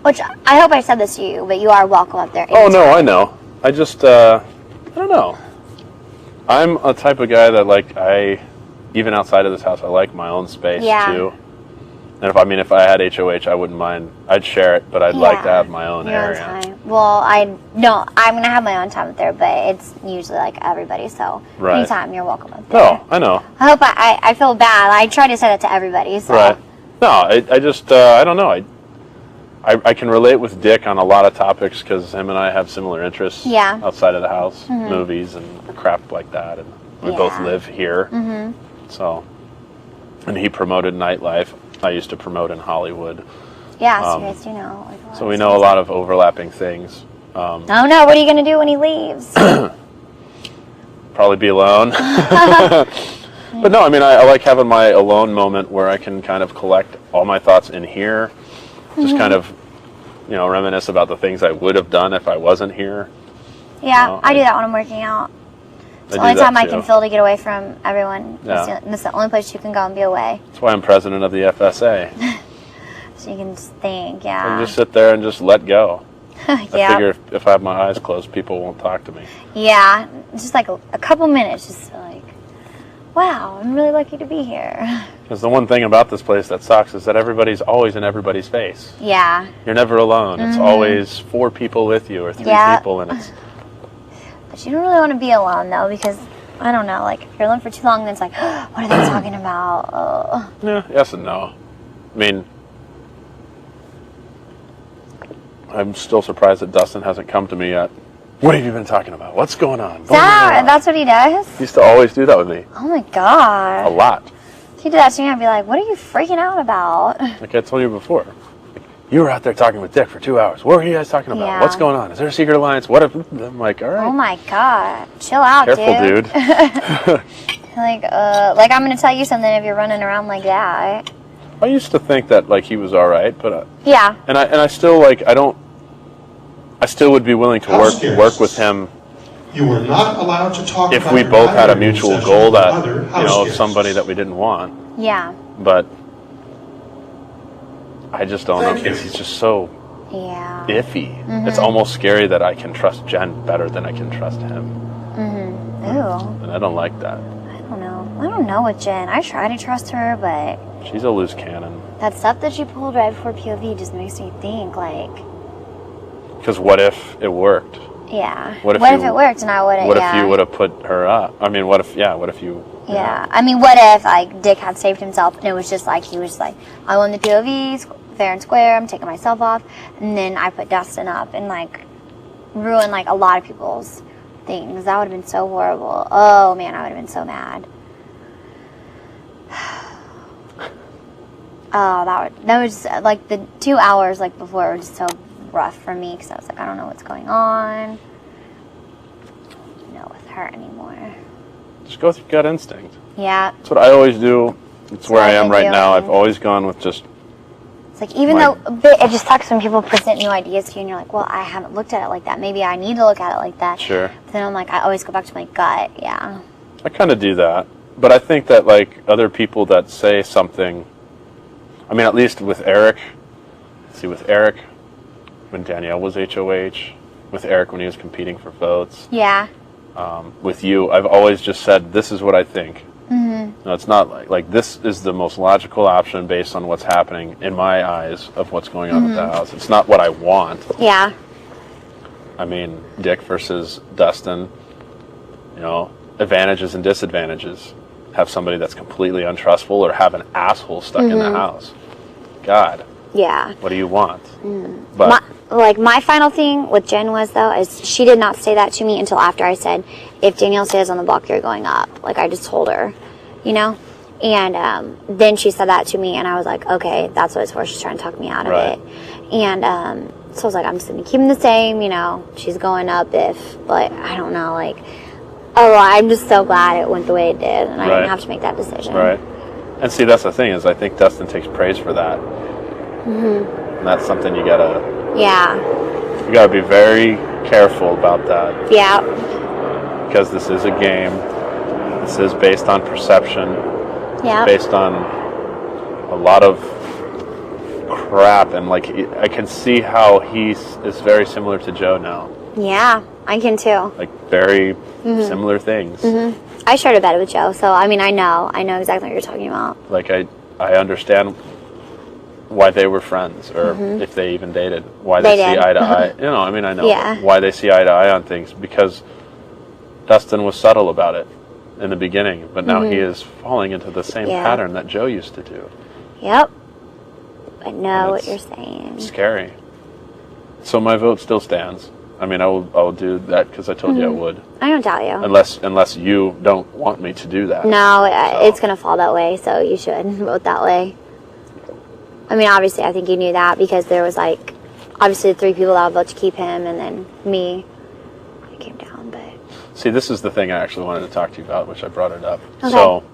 Which, I hope I said this to you, but you are welcome up there. Oh, no, I know. I just, I don't know. I'm a type of guy that, even outside of this house, I like my own space, too. And if I had HOH, I wouldn't mind. I'd share it, but I'd like to have my own area. Own time. Well, I'm going to have my own time up there, but it's usually like everybody, so anytime you're welcome up there. No, I know. I hope I feel bad. I try to say that to everybody, so. Right. No, I just, I don't know. I can relate with Dick on a lot of topics because him and I have similar interests outside of the house, movies and crap like that, and we both live here. So, and he promoted nightlife. I used to promote in Hollywood. Yeah, so you guys do know. So we know a lot of overlapping things. Oh no, what are you going to do when he leaves? Probably be alone. But no, I like having my alone moment where I can kind of collect all my thoughts in here. Just kind of, reminisce about the things I would have done if I wasn't here. Yeah, I do that when I'm working out. It's the only time I can feel to get away from everyone. Yeah. It's the only place you can go and be away. That's why I'm president of the FSA. So you can just think, I can just sit there and just let go. I figure if I have my eyes closed, people won't talk to me. Yeah, just like a couple minutes, just like, wow, I'm really lucky to be here. Because the one thing about this place that sucks is that everybody's always in everybody's face. Yeah. You're never alone. It's always 4 people with you or 3 people, and it's... But you don't really want to be alone, though, because, I don't know, if you're alone for too long, then it's like, what are they talking about? Yeah, yes and no. I'm still surprised that Dustin hasn't come to me yet. What have you been talking about? What's going on? That's what he does? He used to always do that with me. Oh, my God. A lot. He did that to me, I'd be like, what are you freaking out about? Like I told you before. You were out there talking with Dick for 2 hours. What were you guys talking about? Yeah. What's going on? Is there a secret alliance? What if... I'm like, all right. Oh, my God. Chill out, dude. I'm going to tell you something if you're running around like that. I used to think that, he was all right, but... yeah. And I still, I still would be willing to work with him. You were not allowed to talk if we both had a mutual goal that, somebody that we didn't want. Yeah. But I just don't know because he's just so iffy. It's almost scary that I can trust Jen better than I can trust him. Ooh. And I don't like that. I don't know with Jen. I try to trust her, but... She's a loose cannon. That stuff that she pulled right before POV just makes me think, Because what if it worked? Yeah. What if it worked and I wouldn't? What if you would have put her up? What if you... Yeah. What if, Dick had saved himself and it was just he was I won the POV, fair and square, I'm taking myself off, and then I put Dustin up and, ruin, a lot of people's things. That would have been so horrible. Oh, man, I would have been so mad. Oh, that was, the 2 hours, before were just so rough for me because I was I don't know what's going on. With her anymore. Just go with your gut instinct. Yeah. That's what I always do. It's where I am right now. I've always gone with just... It's even though it just sucks when people present new ideas to you and you're like, well, I haven't looked at it like that. Maybe I need to look at it like that. Sure. But then I'm I always go back to my gut. Yeah. I kind of do that. But I think that, other people that say something... at least with Eric. With Eric... when Danielle was HOH, with Eric when he was competing for votes. Yeah. With you, I've always just said, this is what I think. No, it's not this is the most logical option based on what's happening in my eyes of what's going on with the house. It's not what I want. Yeah. Dick versus Dustin, advantages and disadvantages. Have somebody that's completely untrustful or have an asshole stuck in the house. God. Yeah. What do you want? But my final thing with Jen was, though, is she did not say that to me until after I said, if Danielle stays on the block, you're going up. I just told her, And then she said that to me, and I was like, okay, that's what it's for. She's trying to talk me out of it. And so I was I'm just going to keep them the same, She's going up but I don't know, I'm just so glad it went the way it did, and I didn't have to make that decision. Right. And see, that's the thing is I think Dustin takes praise for that. And that's something you gotta... Yeah. You gotta be very careful about that. Yeah. Because this is a game. This is based on perception. Yeah. It's based on a lot of crap, and like I can see how he is very similar to Joe now. Yeah, I can too. Like very similar things. I shared a bed with Joe, so I mean, I know exactly what you're talking about. Like I understand why they were friends, or if they even dated, why they see eye to eye. You know, I mean, I know why they see eye to eye on things, because Dustin was subtle about it in the beginning, but now he is falling into the same pattern that Joe used to do. Yep. I know what you're saying. Scary. So my vote still stands. I mean, I will do that because I told you I would. I don't doubt you. Unless you don't want me to do that. No, it's going to fall that way, so you should vote that way. I mean, obviously, I think you knew that because there was, like, obviously 3 people that would vote to keep him, and then me. I came down, but... See, this is the thing I actually wanted to talk to you about, which I brought it up. Okay.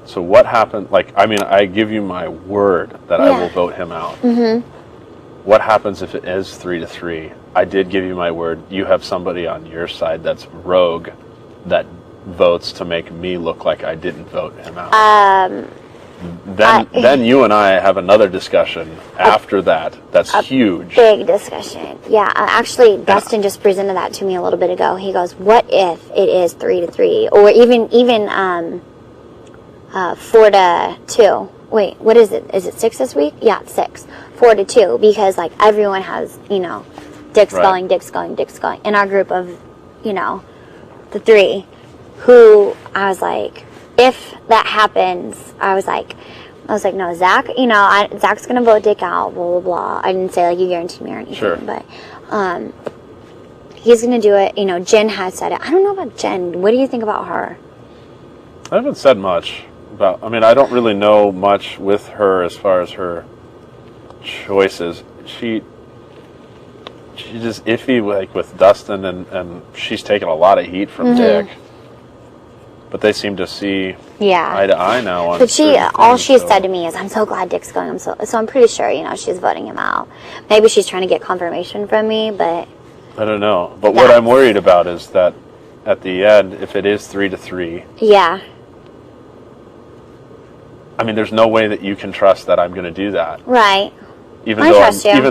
So what happened? Like, I mean, I give you my word that I will vote him out. What happens if it is 3-3? I did give you my word. You have somebody on your side that's rogue that votes to make me look like I didn't vote him out. Then you and I have another discussion after that. That's huge. Big discussion. Yeah, actually, Dustin just presented that to me a little bit ago. He goes, "What if it is 3-3, or even 4-2? Wait, what is it? Is it 6 this week? Yeah, it's 6. 4-2, because like everyone has, Dick's going. In our group of, the 3, who I was like, if that happens, I was like, no, Zach, Zach's gonna vote Dick out, blah blah blah. I didn't say like you guaranteed me or anything, but he's gonna do it. Jen has said it. I don't know about Jen. What do you think about her? I haven't said much about. I mean, I don't really know much with her as far as her choices. She's just iffy, like with Dustin, and she's taken a lot of heat from Dick. But they seem to see eye to eye now. On but all she said to me is, "I'm so glad Dick's going." So I'm pretty sure, she's voting him out. Maybe she's trying to get confirmation from me, but I don't know. But what I'm worried about is that at the end, if it is 3-3, I mean, there's no way that you can trust that I'm going to do that. Right. Even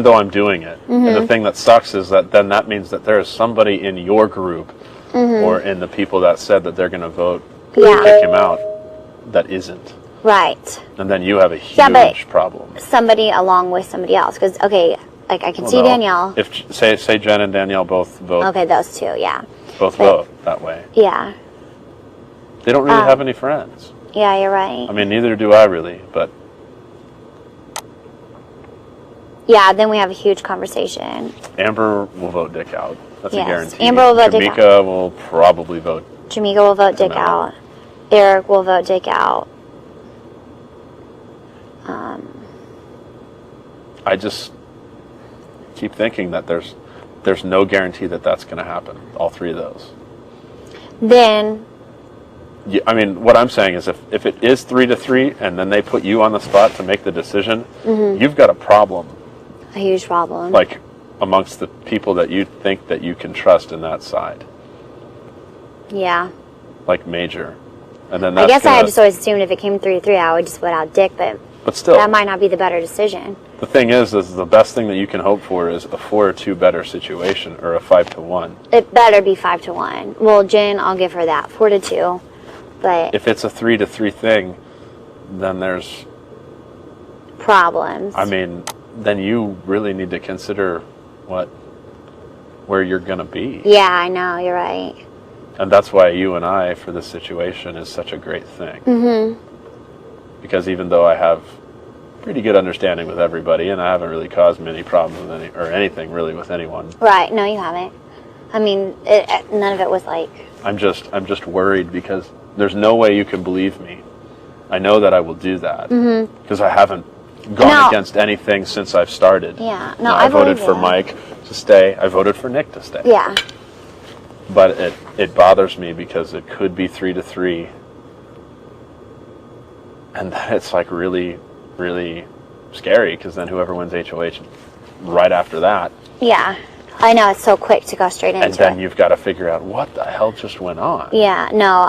though I'm doing it. And the thing that sucks is that then that means that there is somebody in your group or in the people that said that they're going to vote to kick him out that isn't. Right. And then you have a huge problem. Somebody along with somebody else. Because, okay, like I can see Danielle. If say Jen and Danielle both vote. Okay, those 2, Both vote that way. Yeah. They don't really have any friends. Yeah, you're right. I mean, neither do I really, but... Yeah, then we have a huge conversation. Amber will vote Dick out. That's a guarantee. Amber will vote Dick out. Jamaica will probably vote. Jamaica will vote Dick out. Eric will vote Dick out. I just keep thinking that there's no guarantee that that's going to happen. All 3 of those. Then. Yeah, I mean, what I'm saying is if it is 3-3 and then they put you on the spot to make the decision, you've got a problem. A huge problem. Like amongst the people that you think that you can trust in that side. Yeah. Like major. And then that's I guess I just always assumed if it came 3-3, I would just vote out Dick, but still, that might not be the better decision. The thing is the best thing that you can hope for is a 4-2 better situation, or a 5-1. It better be 5-1. Well, Jen, I'll give her that 4-2, but if it's a 3-3 thing, then there's problems. I mean, then you really need to consider where you're gonna be. Yeah, I know, you're right. And that's why you and I, for this situation, is such a great thing. Because even though I have pretty good understanding with everybody, and I haven't really caused many problems with anything really with anyone. Right? No, you haven't. I mean, none of it was like. I'm just worried because there's no way you can believe me. I know that I will do that because I haven't gone against anything since I've started. Yeah. No, I voted for Mike to stay. I voted for Nick to stay. Yeah. But it bothers me because it could be 3-3. And then it's like really, really scary because then whoever wins HOH right after that. Yeah. I know, it's so quick to go straight into it. And then you've got to figure out what the hell just went on. Yeah, no.